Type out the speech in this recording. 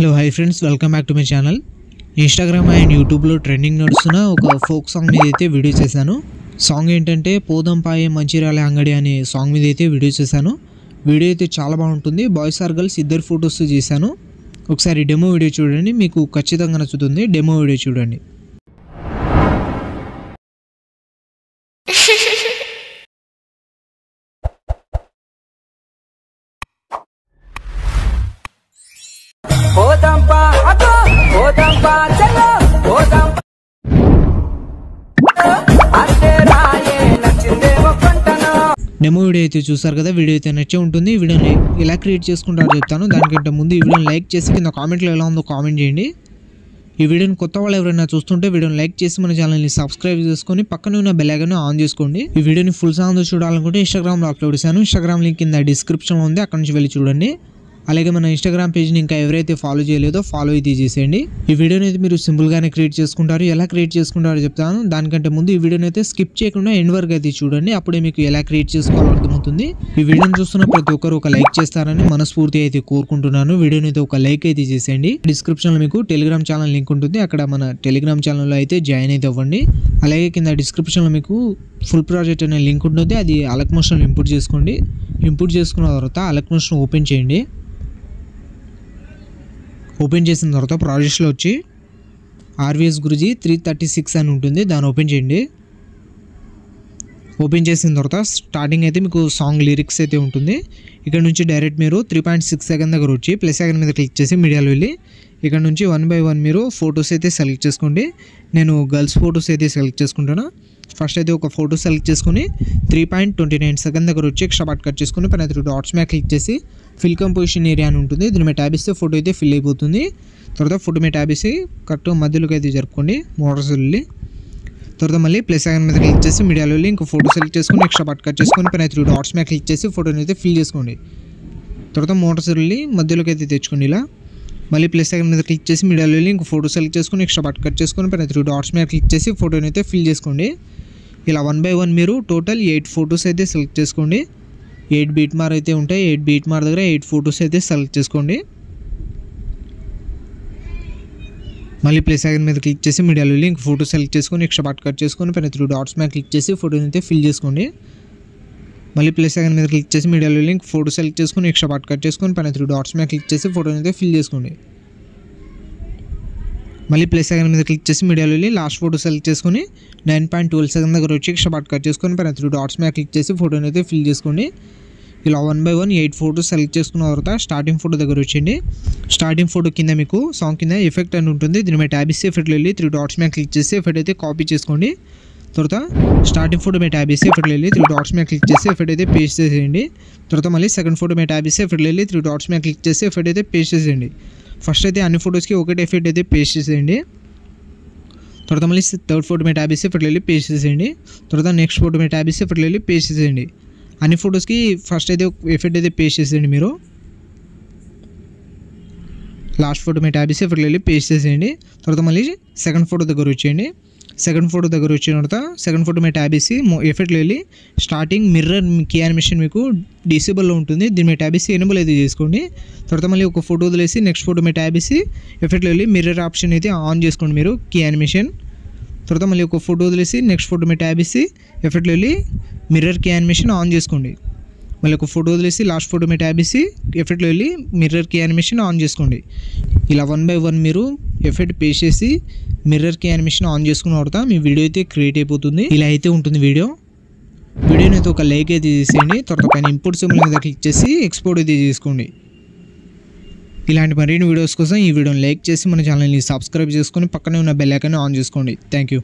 Hello hi friends, welcome back to my channel. Instagram and యూట్యూబ్లో trending నడుస్తున్న ఒక folk song మీద అయితే వీడియో చేశాను. సాంగ్ ఏంటంటే పోదం పాయే మంచిర్యాల అంగడి అనే సాంగ్ మీద అయితే వీడియో చేశాను. వీడియో అయితే చాలా బాగుంటుంది. బాయ్స్ ఆర్ గర్ల్స్ ఇద్దరు ఫొటోస్ చేశాను. ఒకసారి డెమో వీడియో చూడండి, మీకు ఖచ్చితంగా నచ్చుతుంది. డెమో వీడియో చూడండి. డెమో వీడియో అయితే చూసారు కదా, వీడియో అయితే నచ్చే ఉంటుంది. ఈ వీడియోని ఎలా క్రియేట్ చేసుకుంటారో చెప్తాను. దానికంటే ముందు ఈ వీడియోని లైక్ చేసి కింద కామెంట్లో ఎలా ఉందో కామెంట్ చేయండి. ఈ వీడియోని కొత్త వాళ్ళు ఎవరైనా చూస్తుంటే వీడియోని లైక్ చేసి మన ఛానల్ని సబ్స్క్రైబ్ చేసుకొని పక్కన ఉన్న బెల్ ఐకాన్ ఆన్ చేసుకోండి. ఈ వీడియోని ఫుల్ సాంగ్ చూడాలనుకుంటే ఇన్స్టాగ్రామ్లో అప్లోడ్ చేశాను. ఇన్స్టాగ్రామ్ లింక్ కింద డిస్క్రిప్షన్లో ఉంది, అక్కడ నుంచి వెళ్ళి చూడండి. అలాగే మన ఇన్స్టాగ్రామ్ పేజ్ని ఇంకా ఎవరైతే ఫాలో చేయలేదో ఫాలో అయితే చేసేయండి. ఈ వీడియోని అయితే మీరు సింపుల్గానే క్రియేట్ చేసుకుంటారు. ఎలా క్రియేట్ చేసుకుంటారో చెప్తాను. దానికంటే ముందు ఈ వీడియోని అయితే స్కిప్ చేయకుండా ఎండ్ వరకు అయితే చూడండి, అప్పుడే మీకు ఎలా క్రియేట్ చేసుకోవాలో అర్థమవుతుంది. ఈ వీడియోని చూస్తున్న ప్రతి ఒక్కరు ఒక లైక్ చేస్తారని మనస్ఫూర్తి అయితే కోరుకుంటున్నాను. వీడియోని అయితే ఒక లైక్ అయితే చేసేయండి. డిస్క్రిప్షన్లో మీకు టెలిగ్రామ్ ఛానల్ లింక్ ఉంటుంది, అక్కడ మన టెలిగ్రామ్ ఛానల్లో అయితే జాయిన్ అయితే అవ్వండి. అలాగే కింద డిస్క్రిప్షన్లో మీకు ఫుల్ ప్రాజెక్ట్ అనే లింక్ ఉంటుంది, అది అలక్ మోషన్లో ఇంపోర్ట్ చేసుకోండి. ఇంపోర్ట్ చేసుకున్న తర్వాత అలక్ మోషన్ ఓపెన్ చేయండి. ఓపెన్ చేసిన తర్వాత ప్రాజెక్ట్స్లో వచ్చి ఆర్వీఎస్ గురుజీ 336 అని ఉంటుంది, దాన్ని ఓపెన్ చేయండి. ఓపెన్ చేసిన తర్వాత స్టార్టింగ్ అయితే మీకు సాంగ్ లిరిక్స్ అయితే ఉంటుంది. ఇక్కడ నుంచి డైరెక్ట్ మీరు 3.6 సెకండ్ దగ్గర వచ్చి ప్లస్ సెకండ్ మీద క్లిక్ చేసి మీడియాలో వెళ్ళి ఇక్కడ నుంచి 1 by 1 మీరు ఫొటోస్ అయితే సెలెక్ట్ చేసుకోండి. నేను గర్ల్స్ ఫొటోస్ అయితే సెలెక్ట్ చేసుకుంటాను. ఫస్ట్ అయితే ఒక ఫోటో సెలెక్ట్ చేసుకుని 3.29 సెకండ్ దగ్గర వచ్చి ఎక్స్ట్రా పార్ట్ కట్ చేసుకుని పైన 3 డాట్స్ మీద క్లిక్ చేసి ఫిల్ కంపోజిషన్ ఏరియా అని ఉంటుంది, దీని మీద ట్యాబ్ ఇస్తే ఫోటో అయితే ఫిల్ అయిపోతుంది. తర్వాత ఫోటో మీద ట్యాబ్ ఇస్తే కరెక్ట్ మధ్యలోకి అయితే జరుపుకోండి. మోటార్స్ వెళ్ళి తర్వాత మళ్ళీ ప్లస్ సెకండ్ మీద క్లిక్ చేసి మీడియాలో వెళ్ళి ఇంకో ఫోటో సెలెక్ట్ చేసుకుని ఎక్స్ట్రా పార్ట్ కట్ చేసుకొని పైన 3 డాట్స్ మీద క్లిక్ చేసి ఫోటోని అయితే ఫిల్ చేసుకోండి. తర్వాత మోటార్స్ వెళ్ళి మధ్యలోకి అయితే తెచ్చుకోండి. ఇలా మళ్ళీ ప్లస్ సెకండ్ మీద క్లిక్ చేసి మీడియాలో వెళ్ళి ఇంకో ఫోటో సెలెక్ట్ చేసుకుని ఎక్స్ట్రా పార్ట్ కట్ చేసుకొని పైన 3 డాట్స్ మీద క్లిక్ చేసి ఫోటోని అయితే ఫిల్ చేసుకోండి. ఇలా 1 by 1 మీరు టోటల్ 8 ఫొటోస్ అయితే సెలెక్ట్ చేసుకోండి. 8 బీట్ మార్ అయితే ఉంటాయి. 8 బీట్ మార్ దగ్గర 8 ఫొటోస్ అయితే సెలెక్ట్ చేసుకోండి. మళ్ళీ ప్లస్ సెకండ్ మీద క్లిక్ చేసి మీడియాలో వెళ్ళి ఇంక ఫోటో సెలెక్ట్ చేసుకొని ఎక్స్ట్రా పార్ట్ కట్ చేసుకొని పైన 3 డాట్స్ మీద క్లిక్ చేసి ఫోటోని అయితే ఫిల్ చేసుకోండి. మళ్ళీ ప్లస్ సెకండ్ మీద క్లిక్ చేసి మీడియాలో వెళ్ళి ఇంక ఫోటో సెలెక్ట్ చేసుకొని ఎక్స్ట్రా పార్ట్ కట్ చేసుకొని పైన 3 డాట్స్ మీద క్లిక్ చేసి ఫోటోని అయితే ఫిల్ చేసుకోండి. మళ్ళీ ప్లస్ సెకండ్ మీద క్లిక్ చేసి మీడియాలో వెళ్ళి లాస్ట్ ఫోటో సెలెక్ట్ చేసుకొని 9.12 సెకండ్ దగ్గర వచ్చి ఎక్స్ట్రా పార్ట్ కట్ చేసుకొని పైన 3 డాట్స్ మీద క్లిక్ చేసి ఫోటోని అయితే ఫిల్ చేసుకోండి. ఇలా 1 by 1 8 ఫోటోస్ సెలెక్ట్ చేసుకున్న తర్వాత స్టార్టింగ్ ఫోటో దగ్గర వచ్చేయండి. స్టార్టింగ్ ఫోటో కింద మీకు సాంగ్ కింద ఎఫెక్ట్ అని ఉంటుంది, దీని మీద ట్యాబ్ ఇస్తే ఎఫెక్ట్లో వెళ్ళి 3 డాట్స్ మీద క్లిక్ చేసి ఎఫెక్ట్ అయితే కాపీ చేసుకోండి. తర్వాత స్టార్టింగ్ ఫోటో మీద ట్యాబ్ ఇస్తే ఎఫెక్ట్లో వెళ్ళి 3 డాట్స్ మీద క్లిక్ చేసి ఎఫెక్ట్ అయితే పేస్ట్ చేసేయండి. తర్వాత మళ్ళీ సెకండ్ ఫోటో మీద ట్యాబ్ ఇస్తే ఎఫెక్ట్లో వెళ్ళి 3 డాట్స్ మీద క్లిక్ చేసి ఎఫెక్ట్ అయితే పేస్ట్ చేసేయండి. ఫస్ట్ అయితే అన్ని ఫోటోస్కి ఒకటి ఎఫెక్ట్ అయితే పేస్ట్ చేసేయండి. తర్వాత మళ్ళీ థర్డ్ ఫోటో మీద ట్యాబ్ ఇస్తే ఎఫెక్ట్లో వెళ్ళి పేస్ట్ చేసేయండి. తర్వాత నెక్స్ట్ ఫోటో మీద ట్యాబ్ ఇస్తే ఎఫెక్ట్లో వెళ్ళి పేస్ట్ చేసేయండి. అన్ని ఫొటోస్కి ఫస్ట్ అయితే ఎఫెక్ట్ అయితే పేస్ట్ చేసేయండి. మీరు లాస్ట్ ఫోటో మీద ట్యాబ్ ఇస్తే ఎఫెక్ట్లో వెళ్ళి పేస్ట్ చేసేయండి. తర్వాత మళ్ళీ సెకండ్ ఫోటో దగ్గర వచ్చేయండి. సెకండ్ ఫోటో దగ్గర వచ్చిన తర్వాత సెకండ్ ఫోటో మీద ట్యాబ్ ఇసి ఎఫెక్ట్లో వెళ్ళి స్టార్టింగ్ మిర్రర్ కీ యానిమేషన్ మీకు డిసేబుల్లో ఉంటుంది, దీని మీద ట్యాబ్ ఇసి ఎనేబుల్ అయితే చేసుకోండి. తర్వాత మళ్ళీ ఒక ఫోటో వదిలేసి నెక్స్ట్ ఫోటో మీద ట్యాబ్ ఇసి ఎఫెక్ట్లో వెళ్ళి మిర్రర్ ఆప్షన్ అయితే ఆన్ చేసుకోండి మీరు కీ యానిమేషన్. తర్వాత మళ్ళీ ఒక ఫోటో వదిలేసి నెక్స్ట్ ఫోటో మీద ట్యాబ్ ఇసి ఎఫెక్ట్లో వెళ్ళి మిర్రర్ కీ యానిమేషన్ ఆన్ చేసుకోండి. మళ్ళీ ఒక ఫోటో వదిలేసి లాస్ట్ ఫోటో మీద ట్యాబ్ ఇసి ఎఫెక్ట్లో వెళ్ళి మిర్రర్ కీ యానిమేషన్ ఆన్ చేసుకోండి. ఇలా 1 by 1 మీరు ఎఫెక్ట్ పేస్ట్ చేసి మిర్రర్ కీ యానిమేషన్ ఆన్ చేసుకున్న తర్వాత మీ వీడియో అయితే క్రియేట్ అయిపోతుంది. ఇలా అయితే ఉంటుంది వీడియోని అయితే ఒక లైక్ అయితే చేసేయండి. తర్వాత పైన ఇంపోర్ట్ సింబల్ మీద క్లిక్ చేసి ఎక్స్పోర్ట్ అయితే చేసుకోండి. ఇలాంటి మరిన్ని వీడియోస్ కోసం ఈ వీడియోని లైక్ చేసి మన ఛానల్ని సబ్స్క్రైబ్ చేసుకొని పక్కనే ఉన్న బెల్ ఐకాన్ ఆన్ చేసుకోండి. Thank you.